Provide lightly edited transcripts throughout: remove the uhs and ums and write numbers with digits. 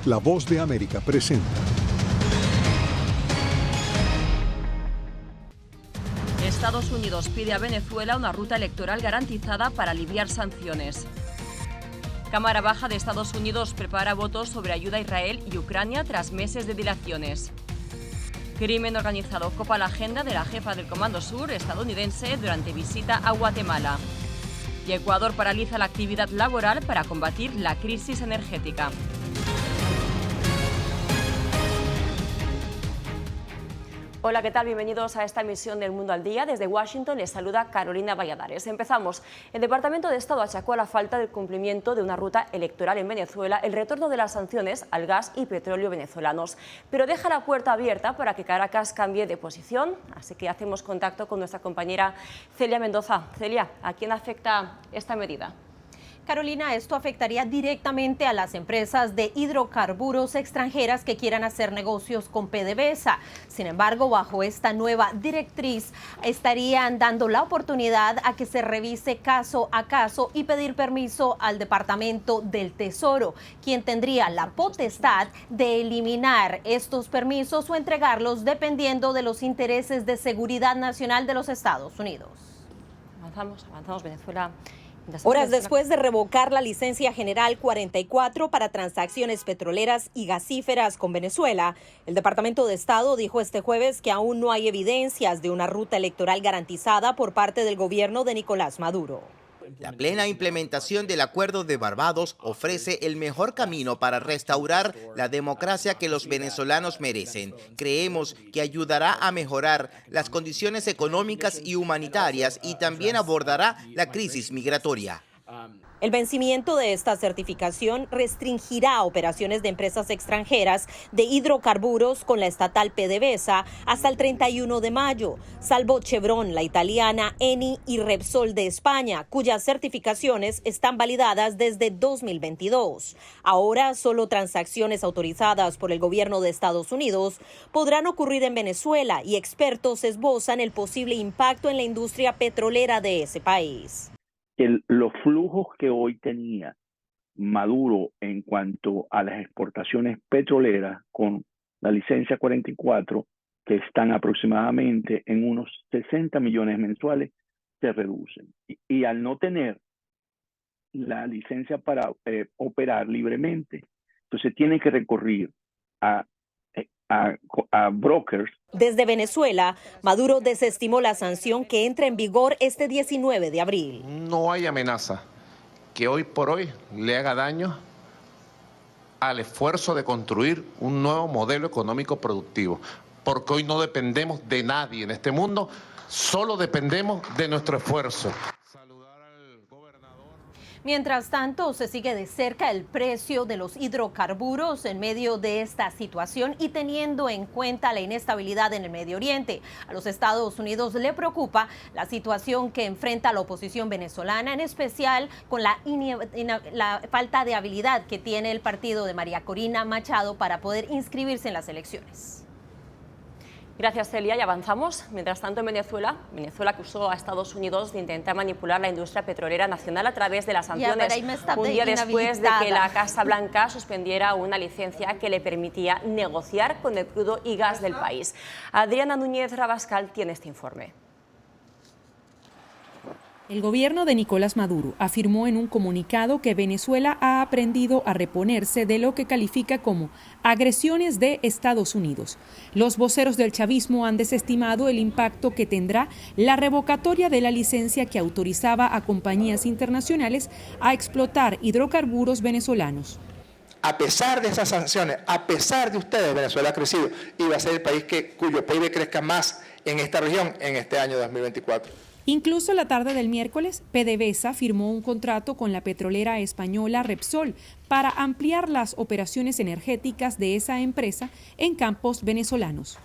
La Voz de América presenta. Estados Unidos pide a Venezuela una ruta electoral garantizada para aliviar sanciones. Cámara Baja de Estados Unidos prepara votos sobre ayuda a Israel y Ucrania tras meses de dilaciones. Crimen organizado copa la agenda de la jefa del Comando Sur estadounidense durante visita a Guatemala. Y Ecuador paraliza la actividad laboral para combatir la crisis energética. Hola, ¿qué tal? Bienvenidos a esta emisión del Mundo al Día. Desde Washington les saluda Carolina Valladares. Empezamos. El Departamento de Estado achacó a la falta del cumplimiento de una ruta electoral en Venezuela el retorno de las sanciones al gas y petróleo venezolanos, pero deja la puerta abierta para que Caracas cambie de posición. Así que hacemos contacto con nuestra compañera Celia Mendoza. Celia, ¿a quién afecta esta medida? Carolina, esto afectaría directamente a las empresas de hidrocarburos extranjeras que quieran hacer negocios con PDVSA. Sin embargo, bajo esta nueva directriz, estarían dando la oportunidad a que se revise caso a caso y pedir permiso al Departamento del Tesoro, quien tendría la potestad de eliminar estos permisos o entregarlos dependiendo de los intereses de seguridad nacional de los Estados Unidos. Avanzamos, Venezuela. Horas después de revocar la licencia general 44 para transacciones petroleras y gasíferas con Venezuela, el Departamento de Estado dijo este jueves que aún no hay evidencias de una ruta electoral garantizada por parte del gobierno de Nicolás Maduro. La plena implementación del Acuerdo de Barbados ofrece el mejor camino para restaurar la democracia que los venezolanos merecen. Creemos que ayudará a mejorar las condiciones económicas y humanitarias y también abordará la crisis migratoria. El vencimiento de esta certificación restringirá operaciones de empresas extranjeras de hidrocarburos con la estatal PDVSA hasta el 31 de mayo, salvo Chevron, la italiana, Eni y Repsol de España, cuyas certificaciones están validadas desde 2022. Ahora, solo transacciones autorizadas por el gobierno de Estados Unidos podrán ocurrir en Venezuela y expertos esbozan el posible impacto en la industria petrolera de ese país. Los flujos que hoy tenía Maduro en cuanto a las exportaciones petroleras con la licencia 44, que están aproximadamente en unos 60 millones mensuales, se reducen. Y al no tener la licencia para operar libremente, entonces tienen que recurrir a brokers. Desde Venezuela, Maduro desestimó la sanción que entra en vigor este 19 de abril. No hay amenaza que hoy por hoy le haga daño al esfuerzo de construir un nuevo modelo económico productivo, porque hoy no dependemos de nadie en este mundo, solo dependemos de nuestro esfuerzo. Mientras tanto, se sigue de cerca el precio de los hidrocarburos en medio de esta situación y teniendo en cuenta la inestabilidad en el Medio Oriente. A los Estados Unidos le preocupa la situación que enfrenta la oposición venezolana, en especial con la falta de habilidad que tiene el partido de María Corina Machado para poder inscribirse en las elecciones. Gracias, Celia. Y avanzamos. Mientras tanto, en Venezuela acusó a Estados Unidos de intentar manipular la industria petrolera nacional a través de las sanciones, un día después de que la Casa Blanca suspendiera una licencia que le permitía negociar con el crudo y gas del país. Adriana Núñez Rabascal tiene este informe. El gobierno de Nicolás Maduro afirmó en un comunicado que Venezuela ha aprendido a reponerse de lo que califica como agresiones de Estados Unidos. Los voceros del chavismo han desestimado el impacto que tendrá la revocatoria de la licencia que autorizaba a compañías internacionales a explotar hidrocarburos venezolanos. A pesar de esas sanciones, a pesar de ustedes, Venezuela ha crecido y va a ser el país cuyo PIB crezca más en esta región en este año 2024. Incluso la tarde del miércoles, PDVSA firmó un contrato con la petrolera española Repsol para ampliar las operaciones energéticas de esa empresa en campos venezolanos.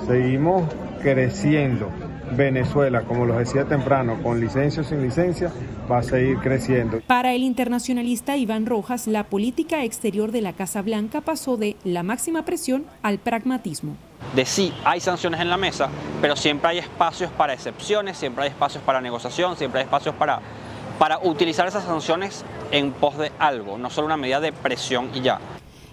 Seguimos creciendo. Venezuela, como lo decía temprano, con licencia o sin licencia, va a seguir creciendo. Para el internacionalista Iván Rojas, la política exterior de la Casa Blanca pasó de la máxima presión al pragmatismo. De sí, hay sanciones en la mesa, pero siempre hay espacios para excepciones, siempre hay espacios para negociación, siempre hay espacios para utilizar esas sanciones en pos de algo, no solo una medida de presión y ya.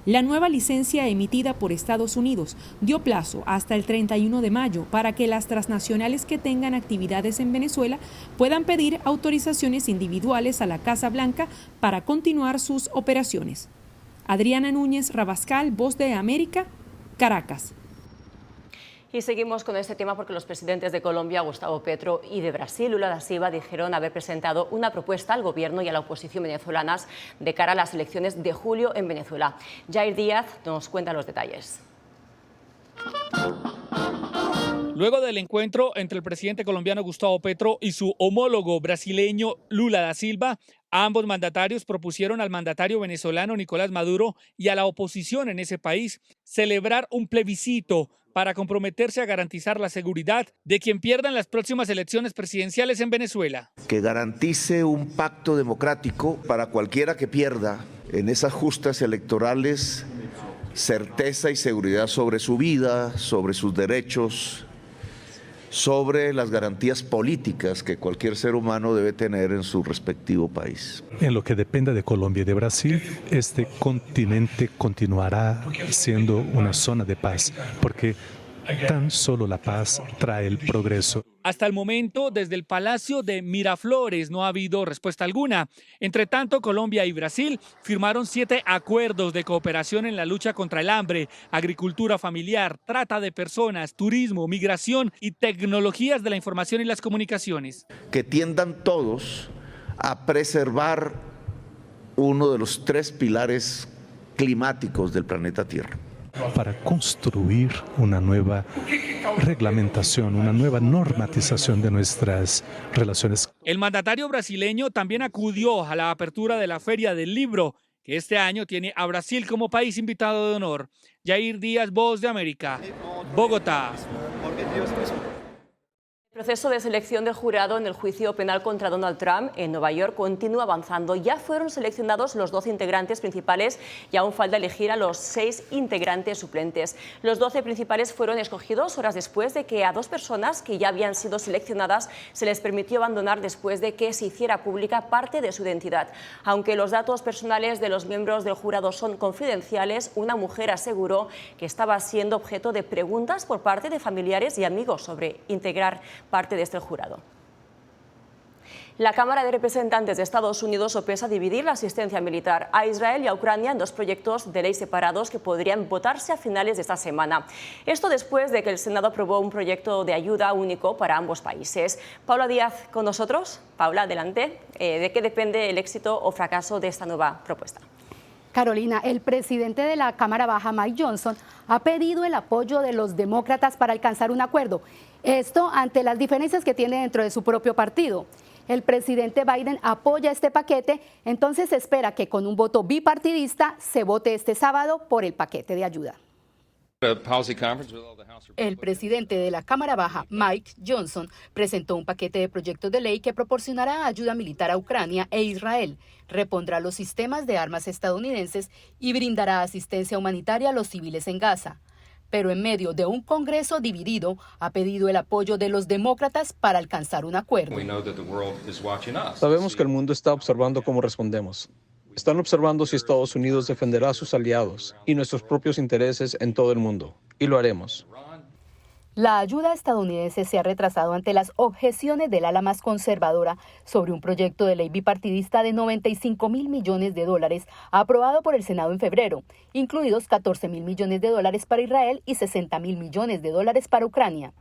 La nueva licencia emitida por Estados Unidos dio plazo hasta el 31 de mayo para que las transnacionales que tengan actividades en Venezuela puedan pedir autorizaciones individuales a la Casa Blanca para continuar sus operaciones. Adriana Núñez Rabascal, Voz de América, Caracas. Y seguimos con este tema porque los presidentes de Colombia, Gustavo Petro, y de Brasil, Lula da Silva, dijeron haber presentado una propuesta al gobierno y a la oposición venezolanas de cara a las elecciones de julio en Venezuela. Jair Díaz nos cuenta los detalles. Luego del encuentro entre el presidente colombiano Gustavo Petro y su homólogo brasileño Lula da Silva, ambos mandatarios propusieron al mandatario venezolano Nicolás Maduro y a la oposición en ese país celebrar un plebiscito para comprometerse a garantizar la seguridad de quien pierda en las próximas elecciones presidenciales en Venezuela. Que garantice un pacto democrático para cualquiera que pierda en esas justas electorales, certeza y seguridad sobre su vida, sobre sus derechos, sobre las garantías políticas que cualquier ser humano debe tener en su respectivo país. En lo que dependa de Colombia y de Brasil, este continente continuará siendo una zona de paz, porque tan solo la paz trae el progreso. Hasta el momento, desde el Palacio de Miraflores no ha habido respuesta alguna. Entre tanto, Colombia y Brasil firmaron 7 acuerdos de cooperación en la lucha contra el hambre, agricultura familiar, trata de personas, turismo, migración y tecnologías de la información y las comunicaciones. Que tiendan todos a preservar uno de los 3 pilares climáticos del planeta Tierra. Para construir una nueva reglamentación, una nueva normatización de nuestras relaciones. El mandatario brasileño también acudió a la apertura de la Feria del Libro, que este año tiene a Brasil como país invitado de honor. Jair Díaz, Voz de América, Bogotá. El proceso de selección del jurado en el juicio penal contra Donald Trump en Nueva York continúa avanzando. Ya fueron seleccionados los 12 integrantes principales y aún falta elegir a los 6 integrantes suplentes. Los 12 principales fueron escogidos horas después de que a 2 personas que ya habían sido seleccionadas se les permitió abandonar después de que se hiciera pública parte de su identidad. Aunque los datos personales de los miembros del jurado son confidenciales, una mujer aseguró que estaba siendo objeto de preguntas por parte de familiares y amigos sobre integrar parte de este jurado. La Cámara de Representantes de Estados Unidos sopesa dividir la asistencia militar a Israel y a Ucrania en 2 proyectos de ley separados que podrían votarse a finales de esta semana. Esto después de que el Senado aprobó un proyecto de ayuda único para ambos países. Paula Díaz con nosotros. Paula, adelante. ¿De qué depende el éxito o fracaso de esta nueva propuesta? Carolina, el presidente de la Cámara Baja, Mike Johnson, ha pedido el apoyo de los demócratas para alcanzar un acuerdo. Esto ante las diferencias que tiene dentro de su propio partido. El presidente Biden apoya este paquete, entonces se espera que con un voto bipartidista se vote este sábado por el paquete de ayuda. El presidente de la Cámara Baja, Mike Johnson, presentó un paquete de proyectos de ley que proporcionará ayuda militar a Ucrania e Israel, repondrá los sistemas de armas estadounidenses y brindará asistencia humanitaria a los civiles en Gaza. Pero en medio de un Congreso dividido, ha pedido el apoyo de los demócratas para alcanzar un acuerdo. Sabemos que el mundo está observando cómo respondemos. Están observando si Estados Unidos defenderá a sus aliados y nuestros propios intereses en todo el mundo. Y lo haremos. La ayuda estadounidense se ha retrasado ante las objeciones del ala más conservadora sobre un proyecto de ley bipartidista de $95.000 millones aprobado por el Senado en febrero, incluidos $14.000 millones para Israel y $60.000 millones para Ucrania.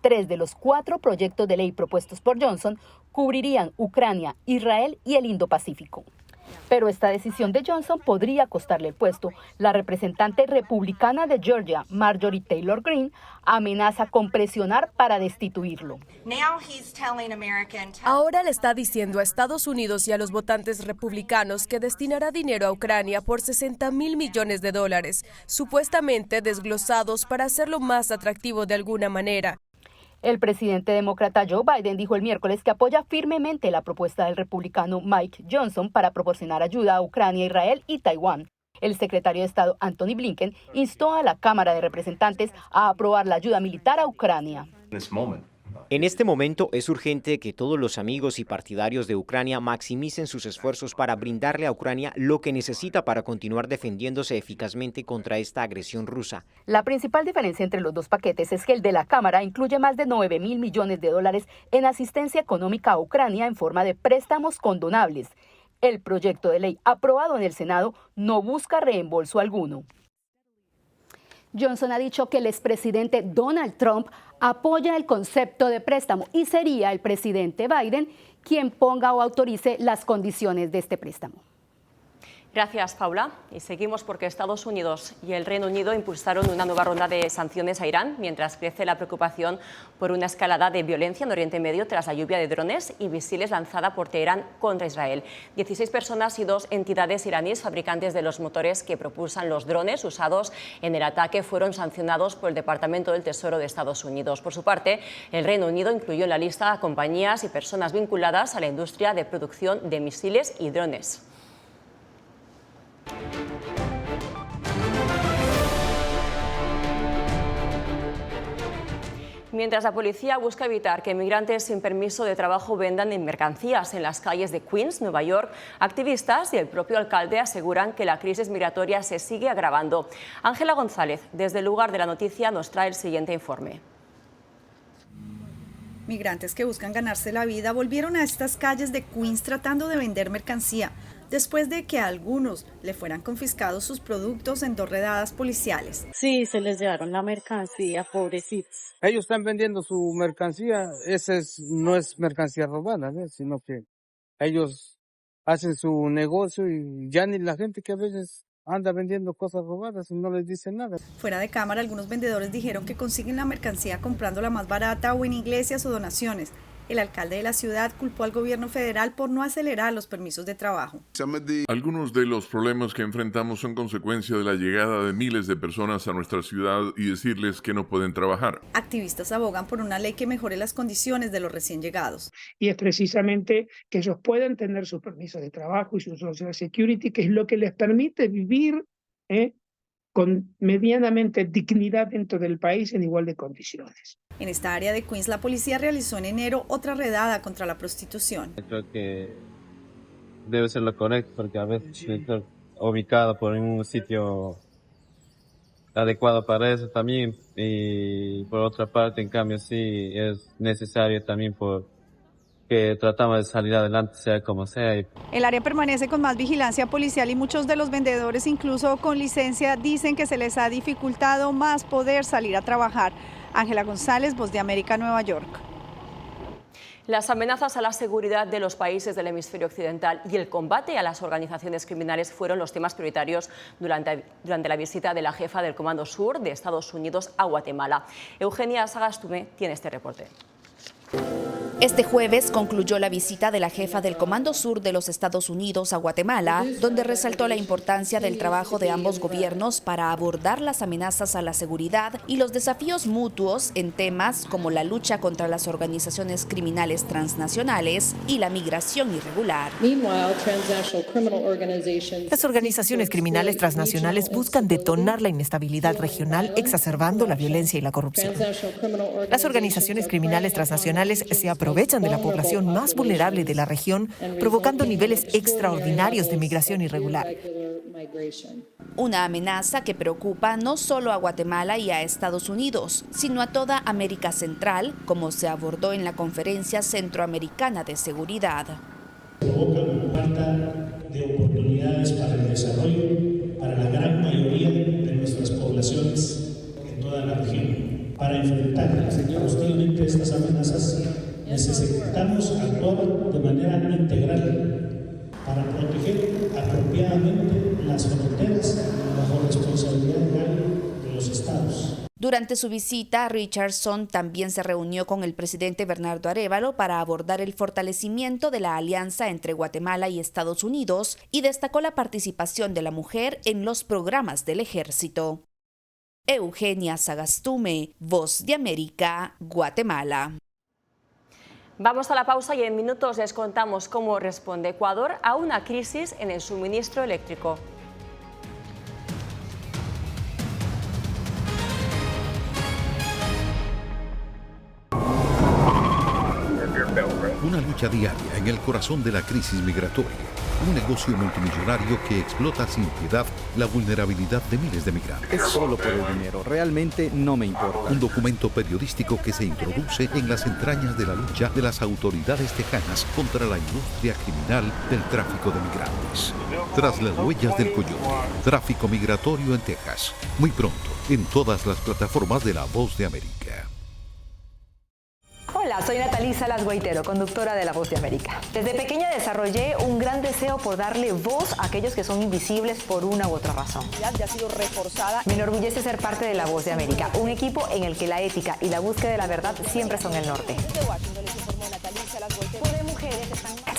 3 de los 4 proyectos de ley propuestos por Johnson cubrirían Ucrania, Israel y el Indo-Pacífico. Pero esta decisión de Johnson podría costarle el puesto. La representante republicana de Georgia, Marjorie Taylor Greene, amenaza con presionar para destituirlo. Ahora le está diciendo a Estados Unidos y a los votantes republicanos que destinará dinero a Ucrania por $60.000 millones, supuestamente desglosados para hacerlo más atractivo de alguna manera. El presidente demócrata Joe Biden dijo el miércoles que apoya firmemente la propuesta del republicano Mike Johnson para proporcionar ayuda a Ucrania, Israel y Taiwán. El secretario de Estado Antony Blinken instó a la Cámara de Representantes a aprobar la ayuda militar a Ucrania. En este momento es urgente que todos los amigos y partidarios de Ucrania maximicen sus esfuerzos para brindarle a Ucrania lo que necesita para continuar defendiéndose eficazmente contra esta agresión rusa. La principal diferencia entre los dos paquetes es que el de la Cámara incluye más de 9.000 millones de dólares en asistencia económica a Ucrania en forma de préstamos condonables. El proyecto de ley aprobado en el Senado no busca reembolso alguno. Johnson ha dicho que el expresidente Donald Trump apoya el concepto de préstamo y sería el presidente Biden quien ponga o autorice las condiciones de este préstamo. Gracias, Paula. Y seguimos porque Estados Unidos y el Reino Unido impulsaron una nueva ronda de sanciones a Irán, mientras crece la preocupación por una escalada de violencia en Oriente Medio tras la lluvia de drones y misiles lanzada por Teherán contra Israel. 16 personas y 2 entidades iraníes fabricantes de los motores que propulsan los drones usados en el ataque fueron sancionados por el Departamento del Tesoro de Estados Unidos. Por su parte, el Reino Unido incluyó en la lista a compañías y personas vinculadas a la industria de producción de misiles y drones. Mientras la policía busca evitar que migrantes sin permiso de trabajo vendan en mercancías en las calles de Queens, Nueva York, activistas y el propio alcalde aseguran que la crisis migratoria se sigue agravando. Ángela González, desde el lugar de la noticia, nos trae el siguiente informe. Migrantes que buscan ganarse la vida volvieron a estas calles de Queens tratando de vender mercancía, después de que a algunos le fueran confiscados sus productos en 2 redadas policiales. Sí, se les llevaron la mercancía, pobrecitos. Ellos están vendiendo su mercancía, no es mercancía robada, ¿ves? Sino que ellos hacen su negocio y ya ni la gente que a veces anda vendiendo cosas robadas y no les dicen nada. Fuera de cámara, algunos vendedores dijeron que consiguen la mercancía comprándola más barata o en iglesias o donaciones. El alcalde de la ciudad culpó al gobierno federal por no acelerar los permisos de trabajo. Algunos de los problemas que enfrentamos son consecuencia de la llegada de miles de personas a nuestra ciudad y decirles que no pueden trabajar. Activistas abogan por una ley que mejore las condiciones de los recién llegados. Y es precisamente que ellos puedan tener sus permisos de trabajo y su Social Security, que es lo que les permite vivir con medianamente dignidad dentro del país en igual de condiciones. En esta área de Queens, la policía realizó en enero otra redada contra la prostitución. Creo que debe ser lo correcto, porque a veces estoy ubicado por un sitio adecuado para eso también, y por otra parte, en cambio, sí es necesario también que tratamos de salir adelante, sea como sea. El área permanece con más vigilancia policial y muchos de los vendedores, incluso con licencia, dicen que se les ha dificultado más poder salir a trabajar. Ángela González, Voz de América, Nueva York. Las amenazas a la seguridad de los países del hemisferio occidental y el combate a las organizaciones criminales fueron los temas prioritarios durante la visita de la jefa del Comando Sur de Estados Unidos a Guatemala. Eugenia Sagastume tiene este reporte. Este jueves concluyó la visita de la jefa del Comando Sur de los Estados Unidos a Guatemala, donde resaltó la importancia del trabajo de ambos gobiernos para abordar las amenazas a la seguridad y los desafíos mutuos en temas como la lucha contra las organizaciones criminales transnacionales y la migración irregular. Las organizaciones criminales transnacionales buscan detonar la inestabilidad regional, exacerbando la violencia y la corrupción. Las organizaciones criminales transnacionales se aprovechan de la población más vulnerable de la región, provocando niveles extraordinarios de migración irregular. Una amenaza que preocupa no solo a Guatemala y a Estados Unidos, sino a toda América Central, como se abordó en la Conferencia Centroamericana de Seguridad. Provoca una falta de oportunidades para el desarrollo para la gran mayoría de nuestras poblaciones en toda la región. Para enfrentar exhaustivamente estas amenazas, necesitamos actuar de manera integral para proteger apropiadamente las fronteras bajo responsabilidad legal de los estados. Durante su visita, Richardson también se reunió con el presidente Bernardo Arévalo para abordar el fortalecimiento de la alianza entre Guatemala y Estados Unidos y destacó la participación de la mujer en los programas del ejército. Eugenia Sagastume, Voz de América, Guatemala. Vamos a la pausa y en minutos les contamos cómo responde Ecuador a una crisis en el suministro eléctrico. lucha diaria en el corazón de la crisis migratoria. Un negocio multimillonario que explota sin piedad la vulnerabilidad de miles de migrantes. Es solo por el dinero, realmente no me importa. Un documento periodístico que se introduce en las entrañas de la lucha de las autoridades tejanas contra la industria criminal del tráfico de migrantes. Tras las huellas del coyote, tráfico migratorio en Texas. Muy pronto, en todas las plataformas de La Voz de América. Hola, soy Natalí Salas Guaitero, conductora de La Voz de América. Desde pequeña desarrollé un gran deseo por darle voz a aquellos que son invisibles por una u otra razón. Ya ha sido reforzada. Me enorgullece ser parte de La Voz de América, un equipo en el que la ética y la búsqueda de la verdad siempre son el norte.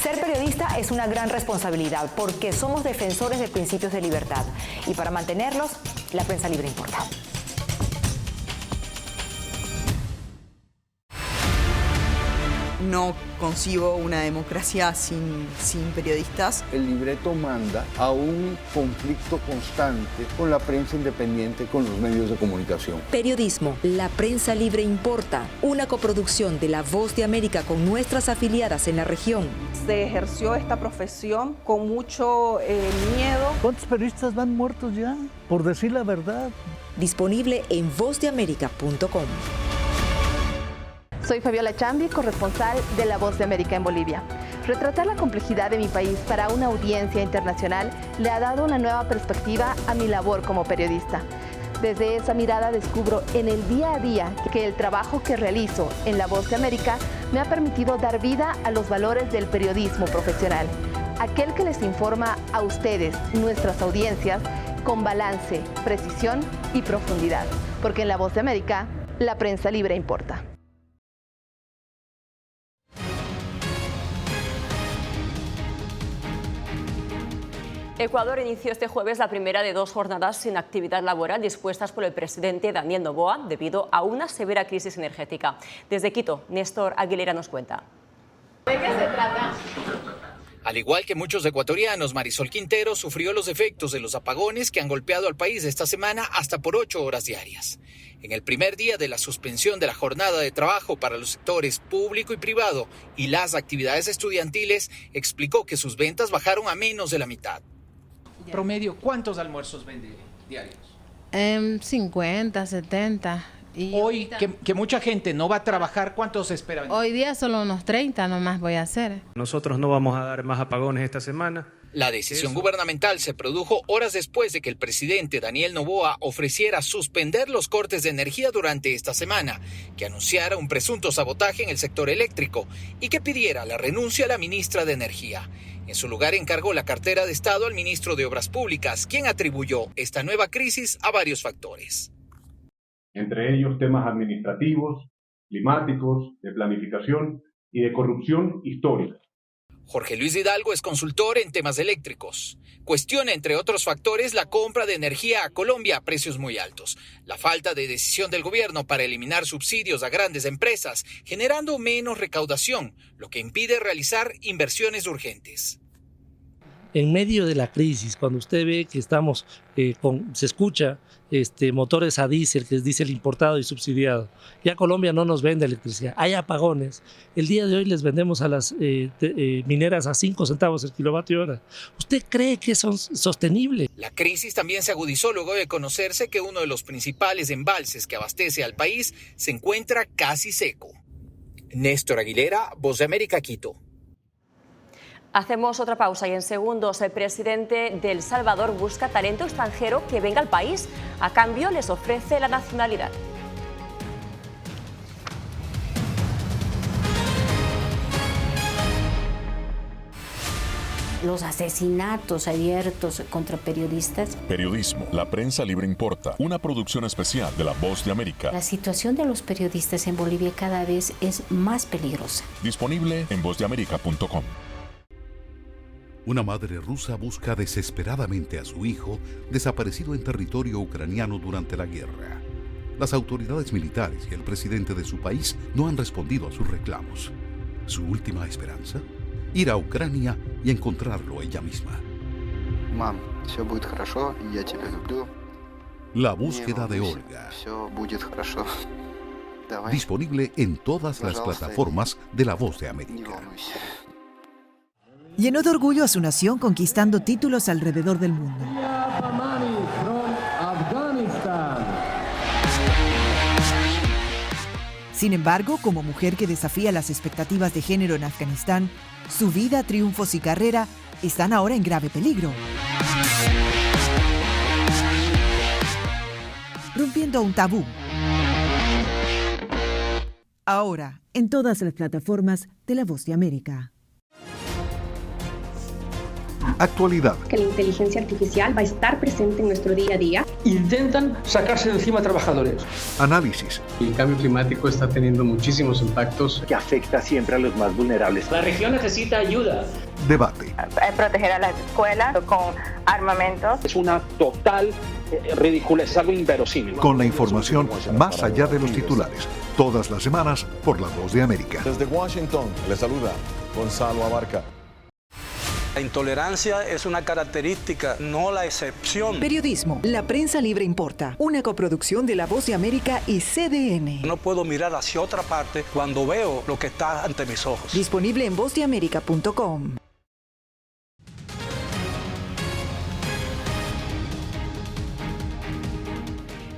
Ser periodista es una gran responsabilidad porque somos defensores de principios de libertad y para mantenerlos, la prensa libre importa. No concibo una democracia sin periodistas. El libreto manda a un conflicto constante con la prensa independiente, con los medios de comunicación. Periodismo, la prensa libre importa. Una coproducción de La Voz de América con nuestras afiliadas en la región. Se ejerció esta profesión con mucho miedo. ¿Cuántos periodistas van muertos ya? Por decir la verdad. Disponible en vozdeamerica.com. Soy Fabiola Chambi, corresponsal de La Voz de América en Bolivia. Retratar la complejidad de mi país para una audiencia internacional le ha dado una nueva perspectiva a mi labor como periodista. Desde esa mirada descubro en el día a día que el trabajo que realizo en La Voz de América me ha permitido dar vida a los valores del periodismo profesional. Aquel que les informa a ustedes, nuestras audiencias, con balance, precisión y profundidad. Porque en La Voz de América, la prensa libre importa. Ecuador inició este jueves la primera de 2 jornadas sin actividad laboral dispuestas por el presidente Daniel Noboa debido a una severa crisis energética. Desde Quito, Néstor Aguilera nos cuenta. ¿De qué se trata? Al igual que muchos ecuatorianos, Marisol Quintero sufrió los efectos de los apagones que han golpeado al país esta semana hasta por 8 horas diarias. En el primer día de la suspensión de la jornada de trabajo para los sectores público y privado y las actividades estudiantiles, explicó que sus ventas bajaron a menos de la mitad. Promedio, ¿cuántos almuerzos vende diarios? 50, 70. Y hoy, que mucha gente no va a trabajar, ¿cuántos espera vender? Hoy día solo unos 30 nomás voy a hacer. Nosotros no vamos a dar más apagones esta semana. La decisión gubernamental se produjo horas después de que el presidente Daniel Noboa ofreciera suspender los cortes de energía durante esta semana, que anunciara un presunto sabotaje en el sector eléctrico y que pidiera la renuncia a la ministra de Energía. En su lugar encargó la cartera de Estado al ministro de Obras Públicas, quien atribuyó esta nueva crisis a varios factores. Entre ellos temas administrativos, climáticos, de planificación y de corrupción histórica. Jorge Luis Hidalgo es consultor en temas eléctricos. Cuestiona, entre otros factores, la compra de energía a Colombia a precios muy altos, la falta de decisión del gobierno para eliminar subsidios a grandes empresas, generando menos recaudación, lo que impide realizar inversiones urgentes. En medio de la crisis, cuando usted ve que estamos, se escucha motores a diésel, que es diésel importado y subsidiado, ya Colombia no nos vende electricidad, hay apagones. El día de hoy les vendemos a las mineras a 5 centavos el kilovatio hora. ¿Usted cree que eso es sostenible? La crisis también se agudizó luego de conocerse que uno de los principales embalses que abastece al país se encuentra casi seco. Néstor Aguilera, Voz de América, Quito. Hacemos otra pausa y en segundos el presidente de El Salvador busca talento extranjero que venga al país. A cambio les ofrece la nacionalidad. Los asesinatos abiertos contra periodistas. Periodismo, la prensa libre importa. Una producción especial de La Voz de América. La situación de los periodistas en Bolivia cada vez es más peligrosa. Disponible en vozdeamerica.com. Una madre rusa busca desesperadamente a su hijo desaparecido en territorio ucraniano durante la guerra. Las autoridades militares y el presidente de su país no han respondido a sus reclamos. ¿Su última esperanza? Ir a Ucrania y encontrarlo ella misma. Mam, все будет хорошо, я тебя люблю. La búsqueda de Olga. Все будет хорошо. Disponible en todas las plataformas de La Voz de América. Llenó de orgullo a su nación conquistando títulos alrededor del mundo. Sin embargo, como mujer que desafía las expectativas de género en Afganistán, su vida, triunfos y carrera están ahora en grave peligro. Rompiendo un tabú. Ahora, en todas las plataformas de La Voz de América. Actualidad. Que la inteligencia artificial va a estar presente en nuestro día a día. Intentan sacarse de encima a trabajadores. Análisis. El cambio climático está teniendo muchísimos impactos que afecta siempre a los más vulnerables. La región necesita ayuda. Debate. Proteger a las escuelas con armamentos. Es una total ridiculez, es algo inverosímil. Con la información más allá de los titulares. Todas las semanas por La Voz de América. Desde Washington, le saluda Gonzalo Abarca. La intolerancia es una característica, no la excepción. Periodismo. La prensa libre importa. Una coproducción de La Voz de América y CDN. No puedo mirar hacia otra parte cuando veo lo que está ante mis ojos. Disponible en vozdeamerica.com.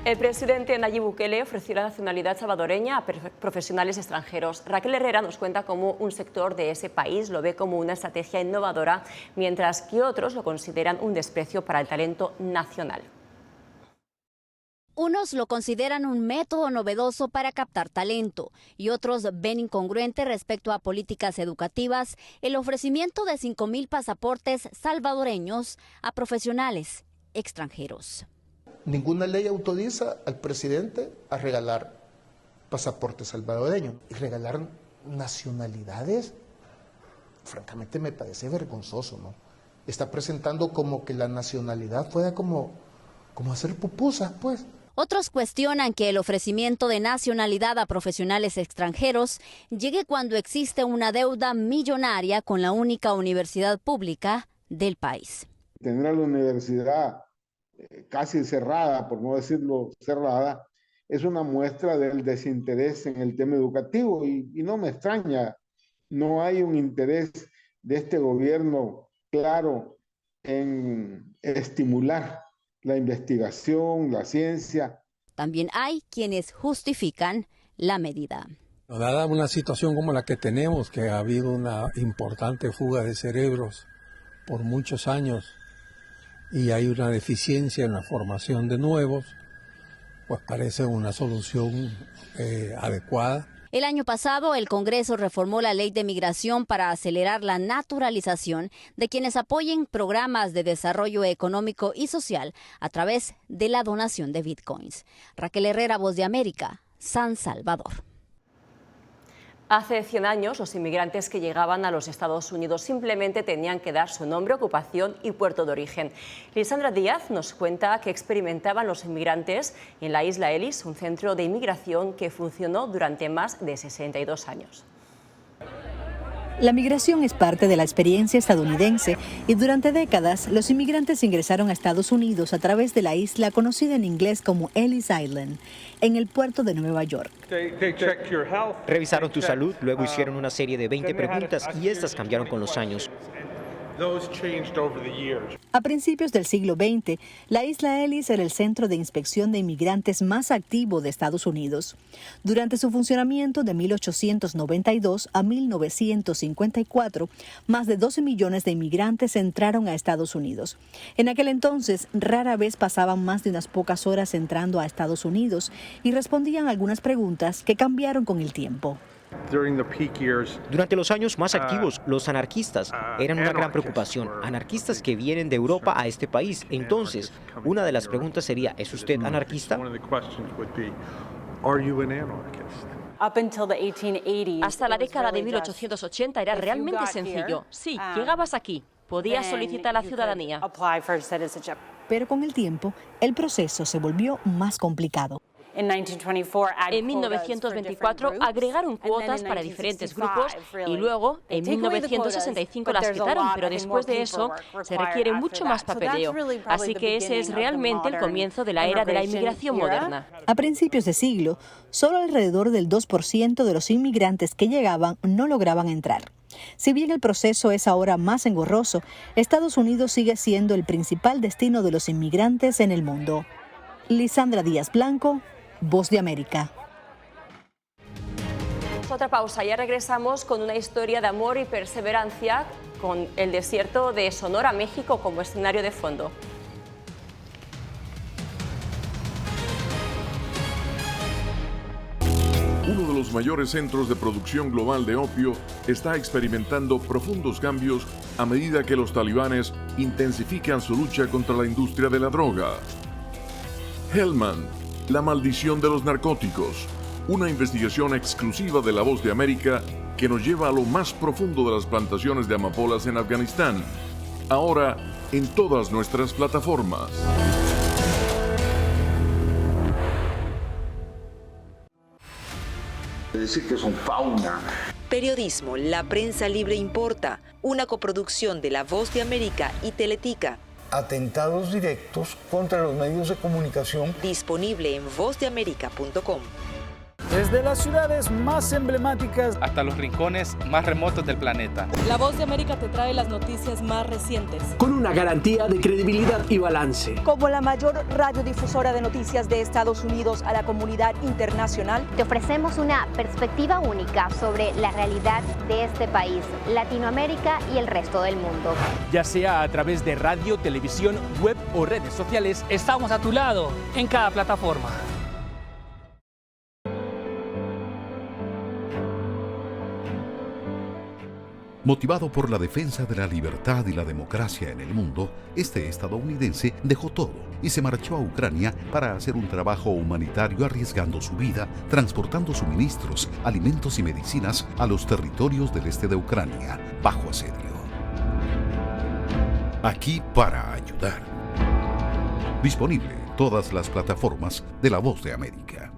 El presidente Nayib Bukele ofreció la nacionalidad salvadoreña a profesionales extranjeros. Raquel Herrera nos cuenta cómo un sector de ese país lo ve como una estrategia innovadora, mientras que otros lo consideran un desprecio para el talento nacional. Unos lo consideran un método novedoso para captar talento y otros ven incongruente respecto a políticas educativas el ofrecimiento de 5,000 pasaportes salvadoreños a profesionales extranjeros. Ninguna ley autoriza al presidente a regalar pasaportes salvadoreños. Y regalar nacionalidades, francamente me parece vergonzoso, ¿no? Está presentando como que la nacionalidad fuera como hacer pupusas, pues. Otros cuestionan que el ofrecimiento de nacionalidad a profesionales extranjeros llegue cuando existe una deuda millonaria con la única universidad pública del país. Tener a la universidad casi cerrada, por no decirlo cerrada, es una muestra del desinterés en el tema educativo y no me extraña, no hay un interés de este gobierno claro en estimular la investigación, la ciencia. También hay quienes justifican la medida. Dada una situación como la que tenemos, que ha habido una importante fuga de cerebros por muchos años, y hay una deficiencia en la formación de nuevos, pues parece una solución adecuada. El año pasado, el Congreso reformó la ley de migración para acelerar la naturalización de quienes apoyen programas de desarrollo económico y social a través de la donación de bitcoins. Raquel Herrera, Voz de América, San Salvador. Hace 100 años, los inmigrantes que llegaban a los Estados Unidos simplemente tenían que dar su nombre, ocupación y puerto de origen. Lisandra Díaz nos cuenta qué experimentaban los inmigrantes en la isla Ellis, un centro de inmigración que funcionó durante más de 62 años. La migración es parte de la experiencia estadounidense y durante décadas los inmigrantes ingresaron a Estados Unidos a través de la isla conocida en inglés como Ellis Island, en el puerto de Nueva York. Revisaron tu salud, luego hicieron una serie de 20 preguntas y estas cambiaron con los años. A principios del siglo XX, la isla Ellis era el centro de inspección de inmigrantes más activo de Estados Unidos. Durante su funcionamiento de 1892 a 1954, más de 12 millones de inmigrantes entraron a Estados Unidos. En aquel entonces, rara vez pasaban más de unas pocas horas entrando a Estados Unidos y respondían algunas preguntas que cambiaron con el tiempo. Durante los años más activos, los anarquistas eran una gran preocupación. Anarquistas que vienen de Europa a este país. Entonces, una de las preguntas sería, ¿es usted anarquista? Hasta la década de 1880 era realmente sencillo. Sí, llegabas aquí, podías solicitar la ciudadanía. Pero con el tiempo, el proceso se volvió más complicado. En 1924 agregaron cuotas para diferentes grupos y luego en 1965 las quitaron, pero después de eso se requiere mucho más papeleo. Así que ese es realmente el comienzo de la era de la inmigración moderna. A principios de siglo, solo alrededor del 2% de los inmigrantes que llegaban no lograban entrar. Si bien el proceso es ahora más engorroso, Estados Unidos sigue siendo el principal destino de los inmigrantes en el mundo. Lisandra Díaz Blanco, Voz de América. Otra pausa, ya regresamos con una historia de amor y perseverancia con el desierto de Sonora, México, como escenario de fondo. Uno de los mayores centros de producción global de opio está experimentando profundos cambios a medida que los talibanes intensifican su lucha contra la industria de la droga. Helmand, la maldición de los narcóticos, una investigación exclusiva de La Voz de América que nos lleva a lo más profundo de las plantaciones de amapolas en Afganistán, ahora en todas nuestras plataformas. Decir que son fauna. Periodismo, La Prensa Libre Importa, una coproducción de La Voz de América y Teletica. Atentados directos contra los medios de comunicación. Disponible en vozdeamerica.com. Desde las ciudades más emblemáticas hasta los rincones más remotos del planeta. La Voz de América te trae las noticias más recientes. Con una garantía de credibilidad y balance. Como la mayor radiodifusora de noticias de Estados Unidos a la comunidad internacional, te ofrecemos una perspectiva única sobre la realidad de este país, Latinoamérica y el resto del mundo. Ya sea a través de radio, televisión, web o redes sociales, estamos a tu lado en cada plataforma. Motivado por la defensa de la libertad y la democracia en el mundo, este estadounidense dejó todo y se marchó a Ucrania para hacer un trabajo humanitario arriesgando su vida, transportando suministros, alimentos y medicinas a los territorios del este de Ucrania, bajo asedio. Aquí para ayudar. Disponible en todas las plataformas de La Voz de América.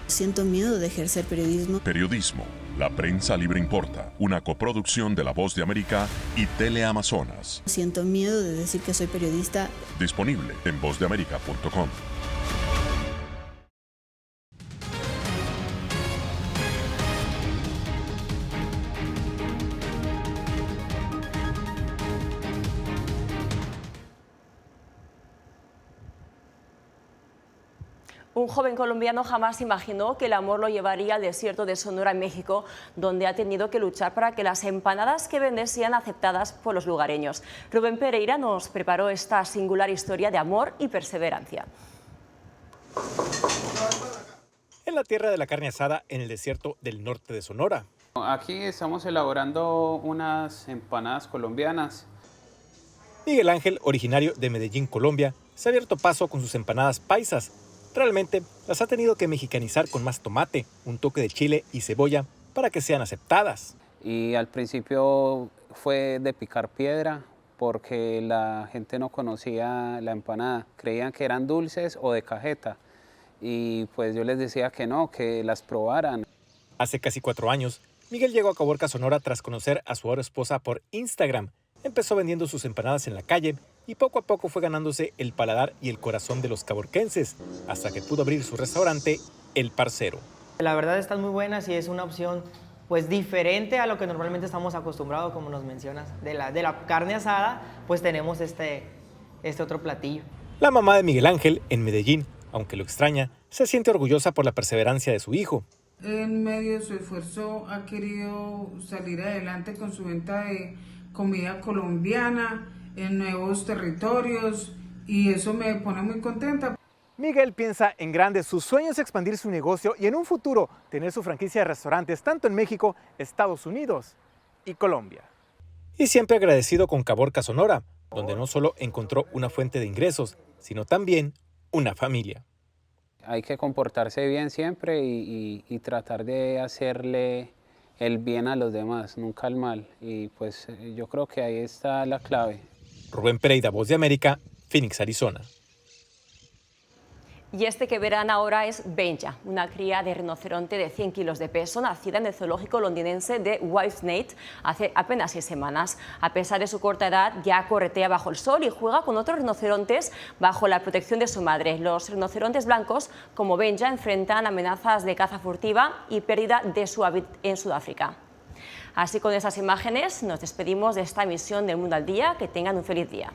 Siento miedo de ejercer periodismo. Periodismo. La Prensa Libre Importa, una coproducción de La Voz de América y Teleamazonas. Siento miedo de decir que soy periodista. Disponible en vozdeamerica.com. Un joven colombiano jamás imaginó que el amor lo llevaría al desierto de Sonora, en México, donde ha tenido que luchar para que las empanadas que vende sean aceptadas por los lugareños. Rubén Pereira nos preparó esta singular historia de amor y perseverancia. En la tierra de la carne asada, en el desierto del norte de Sonora. Aquí estamos elaborando unas empanadas colombianas. Miguel Ángel, originario de Medellín, Colombia, se ha abierto paso con sus empanadas paisas. Realmente las ha tenido que mexicanizar con más tomate, un toque de chile y cebolla para que sean aceptadas. Y al principio fue de picar piedra porque la gente no conocía la empanada, creían que eran dulces o de cajeta y pues yo les decía que no, que las probaran. Hace casi 4 años, Miguel llegó a Caborca, Sonora tras conocer a su ahora esposa por Instagram. Empezó vendiendo sus empanadas en la calle y poco a poco fue ganándose el paladar y el corazón de los caborquenses, hasta que pudo abrir su restaurante, El Parcero. La verdad están muy buenas y es una opción pues diferente a lo que normalmente estamos acostumbrados, como nos mencionas. De la carne asada, pues tenemos este otro platillo. La mamá de Miguel Ángel, en Medellín, aunque lo extraña, se siente orgullosa por la perseverancia de su hijo. En medio de su esfuerzo ha querido salir adelante con su venta de comida colombiana en nuevos territorios y eso me pone muy contenta. Miguel piensa en grande, su sueño es expandir su negocio y en un futuro tener su franquicia de restaurantes tanto en México, Estados Unidos y Colombia. Y siempre agradecido con Caborca, Sonora, donde no solo encontró una fuente de ingresos, sino también una familia. Hay que comportarse bien siempre y tratar de hacerle el bien a los demás, nunca el mal. Y pues yo creo que ahí está la clave. Rubén Pereira, Voz de América, Phoenix, Arizona. Y este que verán ahora es Benja, una cría de rinoceronte de 100 kilos de peso, nacida en el zoológico londinense de Whitesnake hace apenas 6 semanas. A pesar de su corta edad, ya corretea bajo el sol y juega con otros rinocerontes bajo la protección de su madre. Los rinocerontes blancos, como Benja, enfrentan amenazas de caza furtiva y pérdida de su hábitat en Sudáfrica. Así, con esas imágenes nos despedimos de esta emisión del Mundo al Día. Que tengan un feliz día.